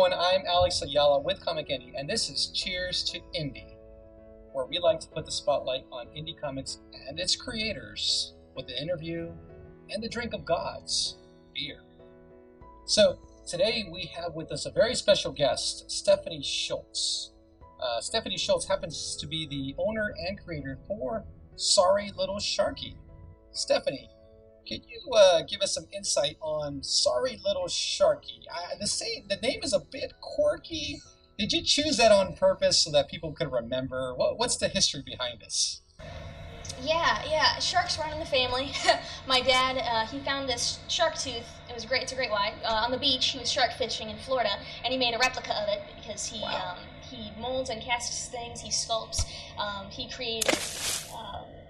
everyone, I'm Alex Ayala with Comic Indie, and this is Cheers to Indie, where we like to put the spotlight on indie comics and its creators with the interview and the drink of gods, beer. So today we have with us a very special guest, Stephanie Shultz. Stephanie Shultz happens to be the owner and creator for Sorry Little Sharky. Stephanie, can you give us some insight on Sorry Little Sharky? The name is a bit quirky. Did you choose that on purpose so that people could remember? What's the history behind this? Yeah. Sharks run in the family. My dad, he found this shark tooth. It's a great white. On the beach, he was shark fishing in Florida, and he made a replica of it because he molds and casts things. He sculpts. He created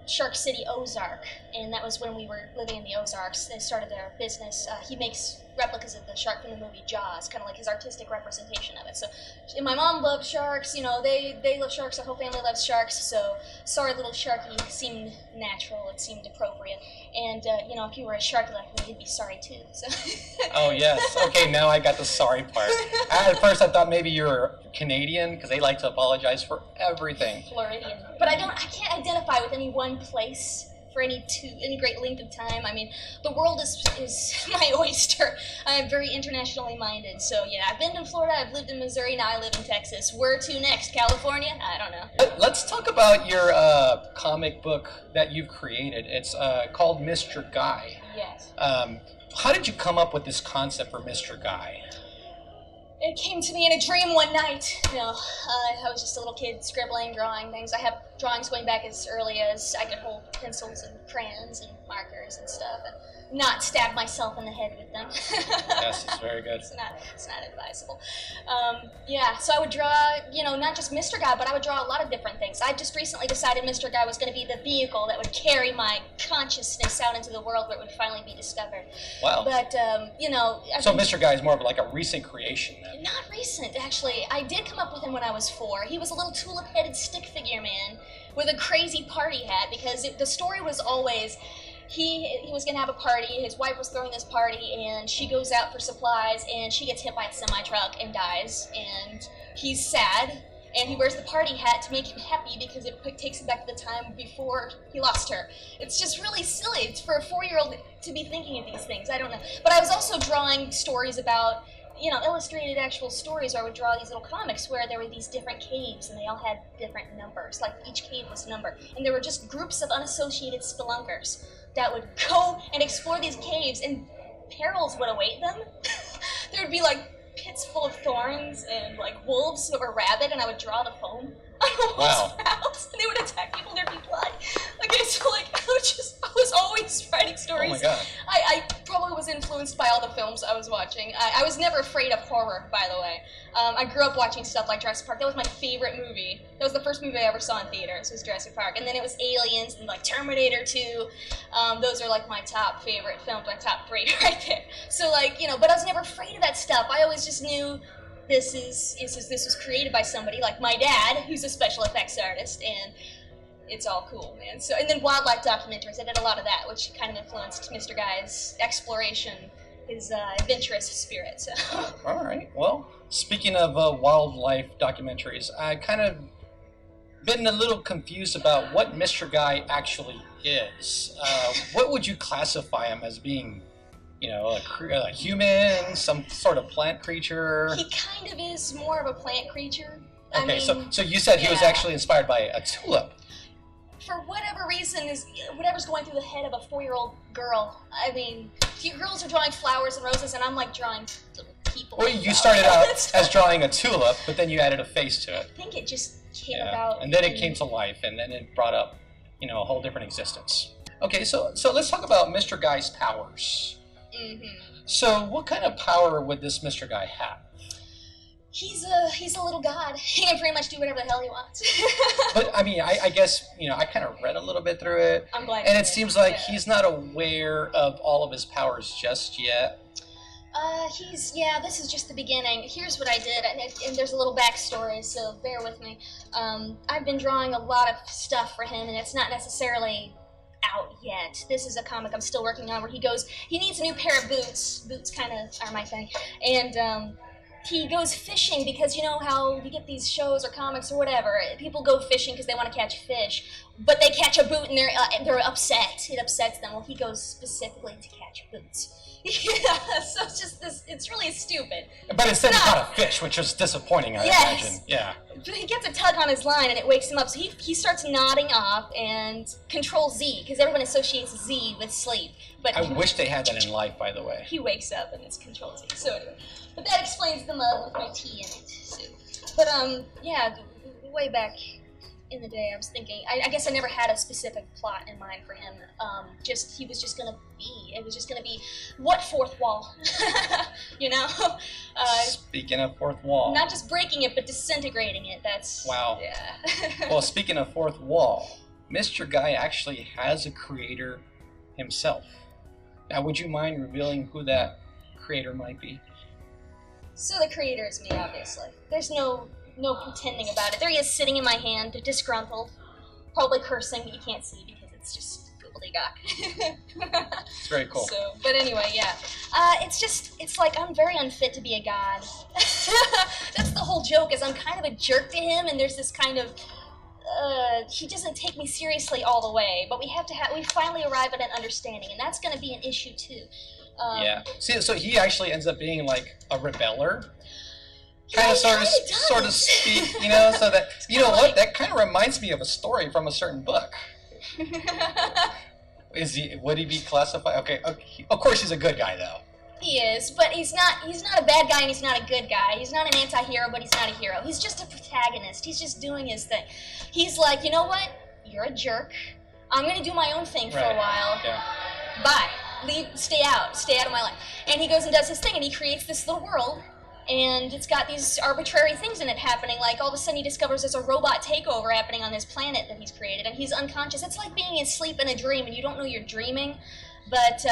Shark City, Ozark, and that was when we were living in the Ozarks. They started their business. He makes replicas of the shark from the movie Jaws, kind of like his artistic representation of it. So, and my mom loved sharks. They love sharks. Our whole family loves sharks. So, Sorry Little Sharky seemed natural. It seemed appropriate. And if you were a shark like me, you'd be sorry too. So. Oh yes. Okay, now I got the sorry part. At first, I thought maybe you were Canadian because they like to apologize for everything. Floridian, but I can't identify with any one place for any great length of time. I mean, the world is my oyster. I am very internationally minded. So yeah, I've been to Florida, I've lived in Missouri, now I live in Texas. Where to next? California? I don't know. Let's talk about your comic book that you've created. It's called Mr. Guy. Yes. How did you come up with this concept for Mr. Guy? It came to me in a dream one night. I was just a little kid scribbling, drawing things. I have drawings going back as early as I could hold pencils and crayons and markers and stuff, and not stab myself in the head with them. Yes, it's very good. It's not advisable. So I would draw, not just Mr. Guy, but I would draw a lot of different things. I just recently decided Mr. Guy was going to be the vehicle that would carry my consciousness out into the world where it would finally be discovered. Wow. But, So Mr. Guy is more of like a recent creation then? Not recent, actually. I did come up with him when I was 4. He was a little tulip-headed stick figure man with a crazy party hat, because the story was always he was going to have a party, his wife was throwing this party, and she goes out for supplies, and she gets hit by a semi-truck and dies, and he's sad, and he wears the party hat to make him happy because it takes him back to the time before he lost her. It's just really silly. It's for a 4-year-old to be thinking of these things. I don't know. But I was also drawing stories about, illustrated actual stories where I would draw these little comics where there were these different caves and they all had different numbers. Like each cave was numbered. And there were just groups of unassociated spelunkers that would go and explore these caves, and perils would await them. There would be like pits full of thorns and like wolves that were rabid, and I would draw the foam on the wolves' mouths, and they would attack people, there'd be blood. Okay, so like I was always writing stories. Oh my God. I probably was influenced by all the films I was watching. I was never afraid of horror, by the way. I grew up watching stuff like Jurassic Park. That was my favorite movie. That was the first movie I ever saw in theaters, was Jurassic Park. And then it was Aliens and like Terminator 2. Those are like my top favorite films, my top 3 right there. So like, but I was never afraid of that stuff. I always just knew this was created by somebody like my dad, who's a special effects artist, and it's all cool, man. So, and then wildlife documentaries, I did a lot of that, which kind of influenced Mr. Guy's exploration, his adventurous spirit. So. All right. Well, speaking of wildlife documentaries, I kind of been a little confused about what Mr. Guy actually is. What would you classify him as being? A human, some sort of plant creature? He kind of is more of a plant creature. Okay, so you said he was actually inspired by a tulip. For whatever reason, whatever's going through the head of a 4-year-old girl. I mean, girls are drawing flowers and roses, and I'm like drawing people. Well, you started out as drawing a tulip, but then you added a face to it. I think it just came about. And then it came to life, and then it brought up, a whole different existence. Okay, so let's talk about Mr. Guy's powers. Mm-hmm. So what kind of power would this Mr. Guy have? He's a little god. He can pretty much do whatever the hell he wants. But I mean, I guess, I kind of read a little bit through it. I'm glad. And it seems like he's not aware of all of his powers just yet. This is just the beginning. Here's what I did, and there's a little backstory, so bear with me. I've been drawing a lot of stuff for him, and it's not necessarily out yet. This is a comic I'm still working on where he needs a new pair of boots. Boots kind of are my thing. And he goes fishing because you know how you get these shows or comics or whatever. People go fishing because they want to catch fish, but they catch a boot and they're upset. It upsets them. Well, he goes specifically to catch boots. Yeah, so it's just this. It's really stupid. But instead he caught a fish, which was disappointing. I imagine. Yeah. But he gets a tug on his line and it wakes him up. So he starts nodding off and Control Z because everyone associates Z with sleep. But I wish they had that in life, by the way. He wakes up and it's Control Z. So anyway, but that explains the mug with my tea in it. So, but yeah, way back in the day, I was thinking. I guess I never had a specific plot in mind for him. He was just gonna be. It was just gonna be what fourth wall, you know. Speaking of fourth wall, not just breaking it, but disintegrating it. That's wow. Yeah. Well, speaking of fourth wall, Mr. Guy actually has a creator himself. Now, would you mind revealing who that creator might be? So the creator is me, obviously. There's no pretending about it. There he is sitting in my hand, disgruntled, probably cursing, but you can't see because it's just gobbledygook. It's very cool. So, but anyway, yeah. It's like I'm very unfit to be a god. That's the whole joke, is I'm kind of a jerk to him, and there's this kind of, he doesn't take me seriously all the way, but we finally arrive at an understanding, and that's going to be an issue too. Yeah. See, so he actually ends up being like a rebeller. Yeah, Sort of speak, you know, so that, you know what, that kind of reminds me of a story from a certain book. Would he be classified? Okay, of course he's a good guy, though. He is, but he's not a bad guy and he's not a good guy. He's not an anti-hero, but he's not a hero. He's just a protagonist. He's just doing his thing. He's like, you know what? You're a jerk. I'm going to do my own thing for a while. Yeah. Bye. Stay out of my life. And he goes and does his thing, and he creates this little world. And it's got these arbitrary things in it happening, like all of a sudden he discovers there's a robot takeover happening on this planet that he's created, and he's unconscious. It's like being asleep in a dream, and you don't know you're dreaming, but,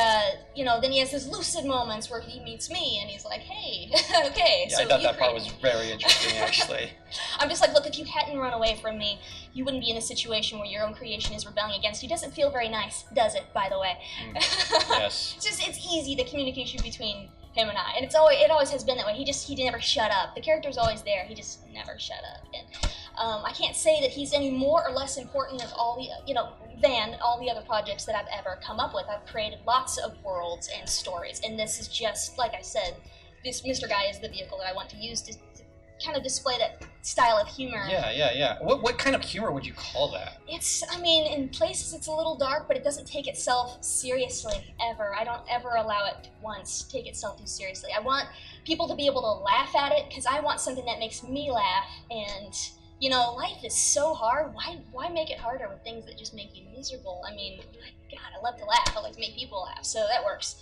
you know, then he has those lucid moments where he meets me, and he's like, hey, okay. Yeah, so I thought that part was very interesting, actually. I'm just like, look, if you hadn't run away from me, you wouldn't be in a situation where your own creation is rebelling against you. Doesn't feel very nice, does it, by the way? Yes. It's easy, the communication between him and I, and it always has been that way. He never shut up. The character's always there. He just never shut up. And I can't say that he's any more or less important than all the other projects that I've ever come up with. I've created lots of worlds and stories, and this is just, like I said, this Mr. Guy is the vehicle that I want to use to kind of display that style of humor. Yeah. What kind of humor would you call that? In places it's a little dark, but it doesn't take itself seriously, ever. I don't ever allow it to once take itself too seriously. I want people to be able to laugh at it, because I want something that makes me laugh, and, you know, life is so hard. Why make it harder with things that just make you miserable? I mean, God, I love to laugh. I like to make people laugh, so that works.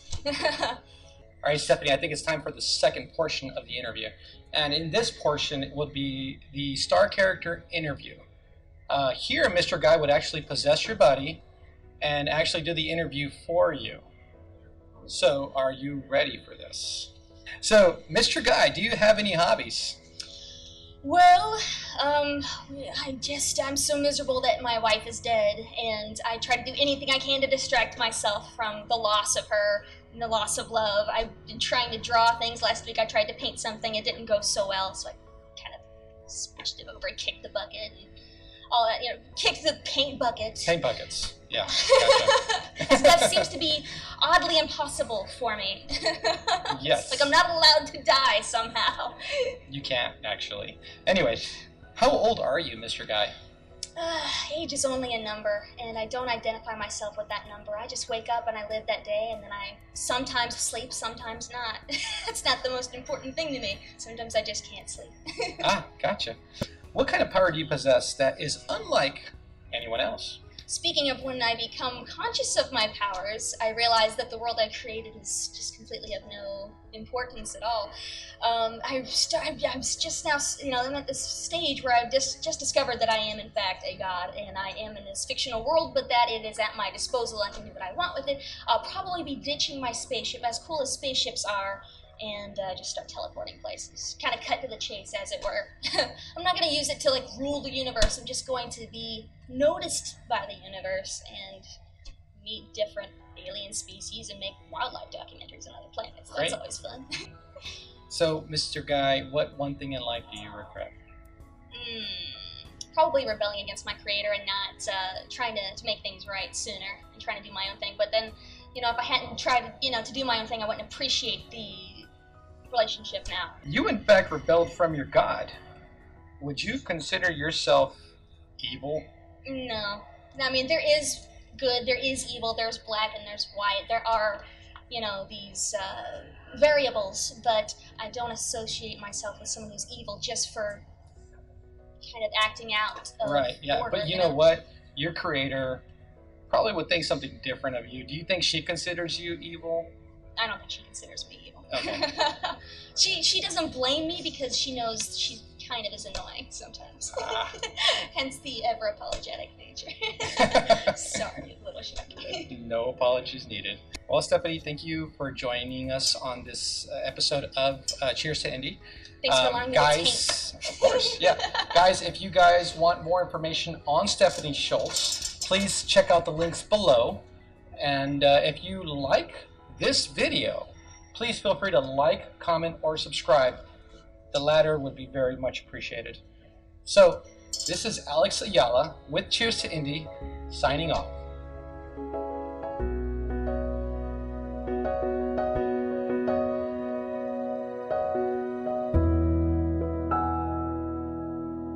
All right, Stephanie, I think it's time for the second portion of the interview. And in this portion, it will be the star character interview. Here, Mr. Guy would actually possess your body and actually do the interview for you. So, are you ready for this? So, Mr. Guy, do you have any hobbies? Well, I'm so miserable that my wife is dead, and I try to do anything I can to distract myself from the loss of her and the loss of love. I've been trying to draw things. Last week I tried to paint something. It didn't go so well, so I kind of switched it over and kicked the bucket and all that, kicked the paint bucket. Paint buckets, yeah. Gotcha. That seems to be oddly impossible for me. Yes. Like I'm not allowed to die somehow. You can't, actually. Anyway, how old are you, Mr. Guy? Age is only a number, and I don't identify myself with that number. I just wake up and I live that day, and then I sometimes sleep, sometimes not. That's not the most important thing to me. Sometimes I just can't sleep. Gotcha. What kind of power do you possess that is unlike anyone else? Speaking of when I become conscious of my powers, I realize that the world I've created is just completely of no importance at all. I'm just now, I'm at this stage where I've just discovered that I am in fact a god, and I am in this fictional world, but that it is at my disposal. I can do what I want with it. I'll probably be ditching my spaceship, as cool as spaceships are, and just start teleporting places. Kind of cut to the chase, as it were. I'm not going to use it to rule the universe. I'm just going to be noticed by the universe and meet different alien species and make wildlife documentaries on other planets. That's always fun. So, Mr. Guy, what one thing in life do you regret? Probably rebelling against my creator and not trying to make things right sooner and trying to do my own thing. But then, if I hadn't tried, to do my own thing, I wouldn't appreciate the relationship now. You, in fact, rebelled from your God. Would you consider yourself evil? No. I mean, there is good, there is evil, there's black and there's white. There are, these variables, but I don't associate myself with someone who's evil just for kind of acting out. Right, yeah. Order, But you know what? Your creator probably would think something different of you. Do you think she considers you evil? I don't think she considers me evil. Okay. She doesn't blame me because she knows she kind of is annoying sometimes. Hence the ever apologetic nature. Sorry, Little Sharky. No apologies needed. Well, Stephanie, thank you for joining us on this episode of Cheers to Indie. Thanks for allowing me guys, of course, yeah. Guys, if you guys want more information on Stephanie Shultz, please check out the links below. And if you like this video, please feel free to like, comment, or subscribe. The latter would be very much appreciated. So, this is Alex Ayala with Cheers to Indie, signing off.